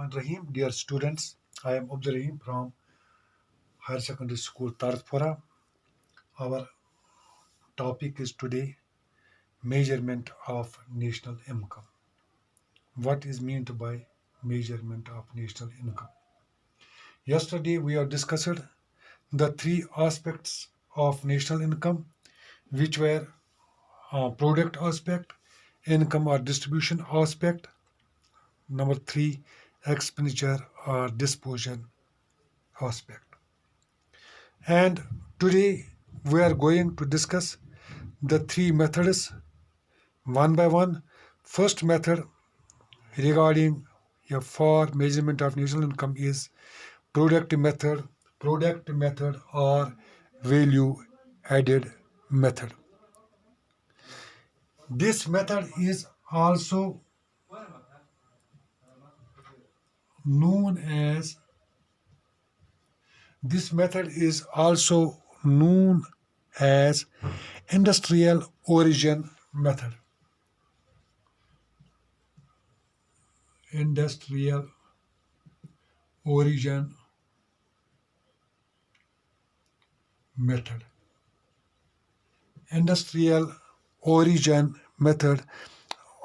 Rahman Rahim. Dear students, I am Abdul Rahim from Higher Secondary School Tarthpura. Our topic is today measurement of national income. What is meant by measurement of national income? Yesterday we have discussed the three aspects of national income, which were product aspect, income or distribution aspect, number three, expenditure or disposition aspect. And today we are going to discuss the three methods one by one. First method regarding for measurement of national income is product method or value added method. This method is also known as this method is also known as industrial origin method. Industrial origin method. Industrial origin method,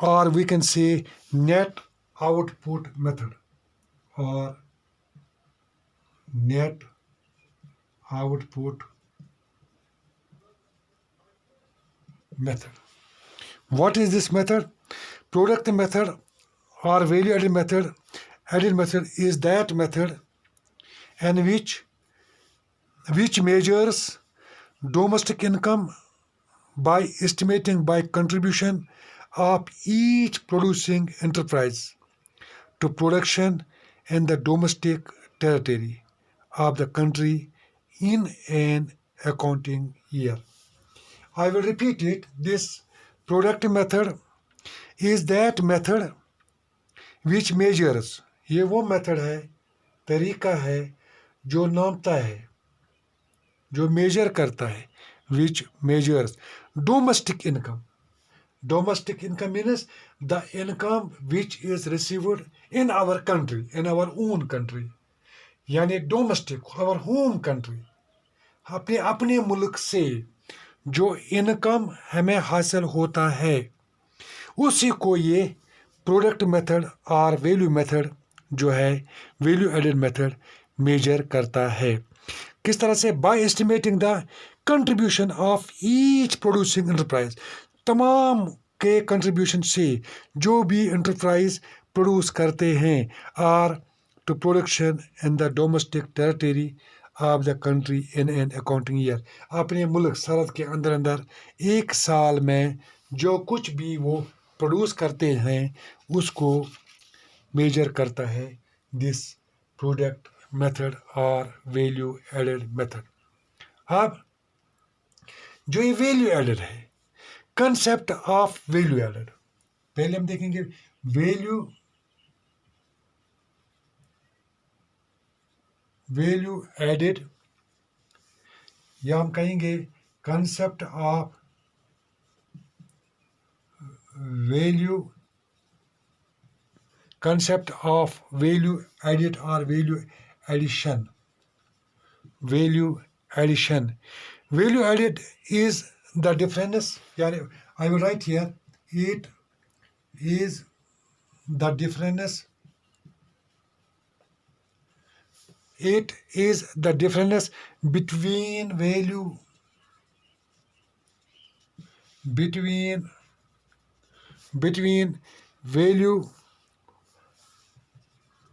or we can say net output method, or net output method. What is this method? Product method or value added method. Added method is that method in which measures domestic income by estimating by contribution of each producing enterprise to production in the domestic territory of the country in an accounting year. I will repeat it. This product method is that method which measures. ये वो method है, तरीका है जो नापता है, जो major करता है, which measures domestic income. Domestic income means the income which is received in our country, in our own country. यानी domestic, our home country. अपने मुल्क से जो इनकम हमें हासिल होता है उसी को ये प्रोडक्ट मेथड और वैल्यू मेथड जो है वैल्यू एडेड मेथड मेजर करता है. किस तरह से? By estimating the contribution of each producing enterprise. तमाम के कंट्रीब्यूशन से जो भी एंटरप्राइज प्रोड्यूस करते हैं are to production in the domestic territory of the country in an accounting year. अपने मुल्क सरहद के अंदर अंदर एक साल में जो कुछ भी वो प्रोड्यूस करते हैं उसको मेजर करता है दिस प्रोडक्ट मेथड और वैल्यू एडेड मेथड. अब जो ये वैल्यू एडेड है, कंसेप्ट ऑफ वैल्यू एडेड, पहले हम देखेंगे वैल्यू एडेड, या हम कहेंगे कंसेप्ट ऑफ वैल्यू एडेड और value addition. Value added is the difference. I will write here. It is the difference. It is the difference between value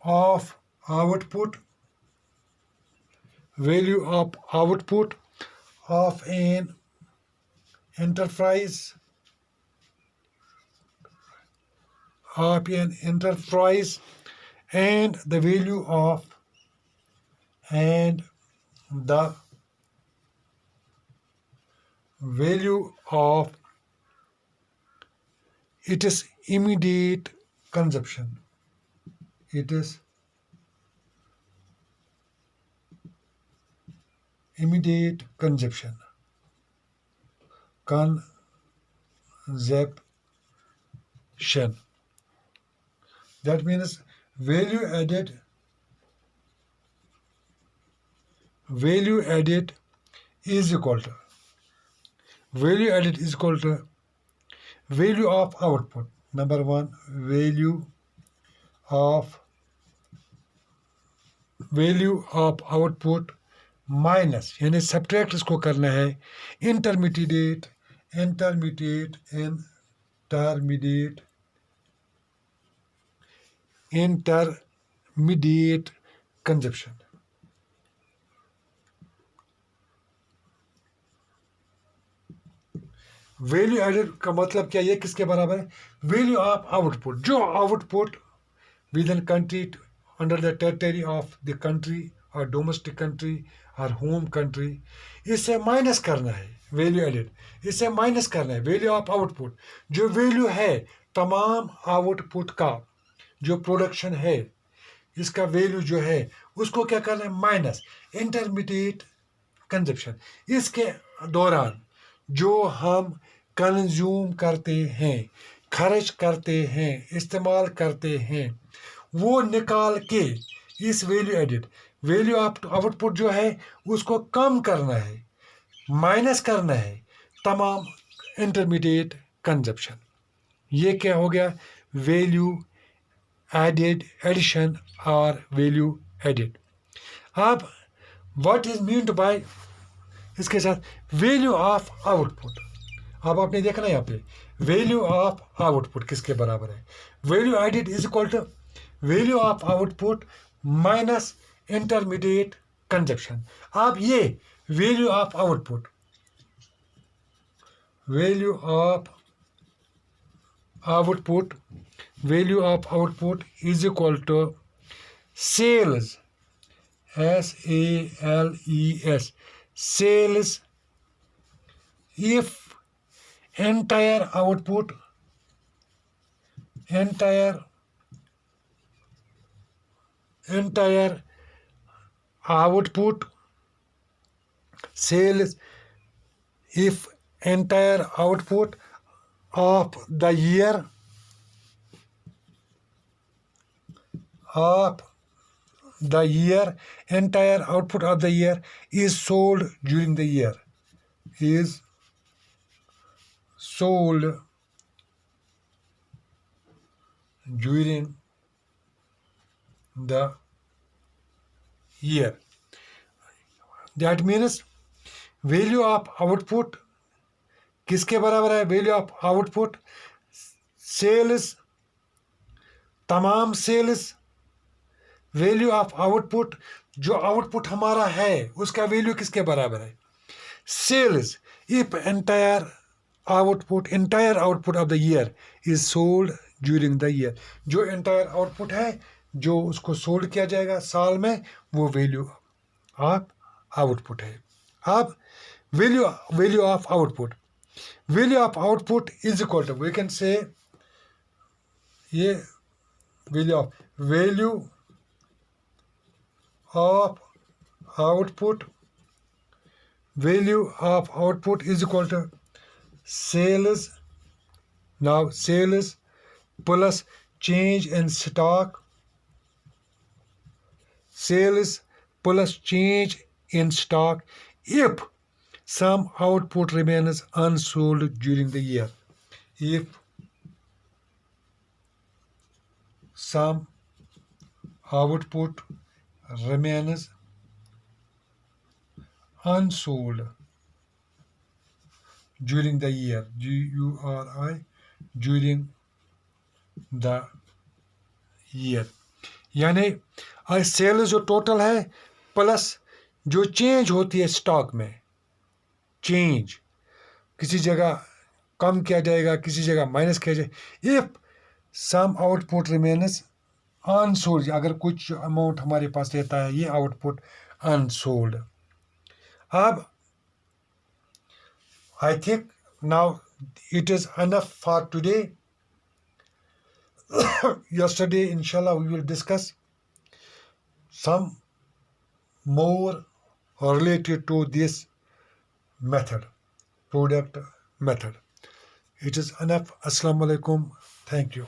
of output of an enterprise and the value of its immediate consumption. It is immediate consumption. That means value added is equal to value of output. Number one, value of output minus यानी subtract इसको करना है intermediate consumption. Value added का मतलब क्या, ये किसके बराबर है? वैल्यू ऑफ आउटपुट, जो output with in country under the territory of the country और डोमेस्टिक कंट्री और होम कंट्री, इससे माइनस करना है वैल्यू एडेड, इससे माइनस करना है वैल्यू ऑफ आउटपुट। जो वैल्यू है तमाम आउटपुट का, जो प्रोडक्शन है इसका वैल्यू जो है उसको क्या करना है? Minus intermediate consumption. इसके दौरान जो हम कंज्यूम करते हैं, खर्च करते हैं, इस्तेमाल करते हैं, वो निकाल के इस वैल्यू ऑफ आउटपुट जो है उसको कम करना है, माइनस करना है तमाम इंटरमीडिएट कंजप्शन। ये क्या हो गया? वैल्यू एडिशन और वैल्यू एडेड। अब व्हाट इज मीन्ड बाय इसके साथ वैल्यू ऑफ आउटपुट। अब आपने देखना यहाँ पे वैल्यू ऑफ आउटपुट किसके बराबर है? Value added is equal to value of output minus intermediate consumption. अब ये value of output is equal to sales, SALES, sales if entire output sales if entire output of the year entire output of the year is sold during the year, that means value of output किसके बराबर है? Value of output sales, तमाम sales, value of output जो output हमारा है उसका value किसके बराबर है? Sales if entire output of the year is sold during the year. जो एंटायर आउटपुट है जो उसको सोल्ड किया जाएगा साल में, वो वैल्यू ऑफ आउटपुट है। अब value of output is equal to, we can say ये value of output is equal to sales, now sales plus change in stock, if some output remains unsold during the year, if some output remains unsold during the year, during the year, यानी sales जो total है plus जो change होती है stock में, change किसी जगह कम किया जाएगा, किसी जगह माइनस किया जाएगा। If some output remains unsold, अगर कुछ अमाउंट हमारे पास रहता है ये आउटपुट अनसोल्ड। अब I think now it is enough for today. Yesterday, inshallah, we will discuss some more related to this method, product method. It is enough. Assalamu alaikum. Thank you.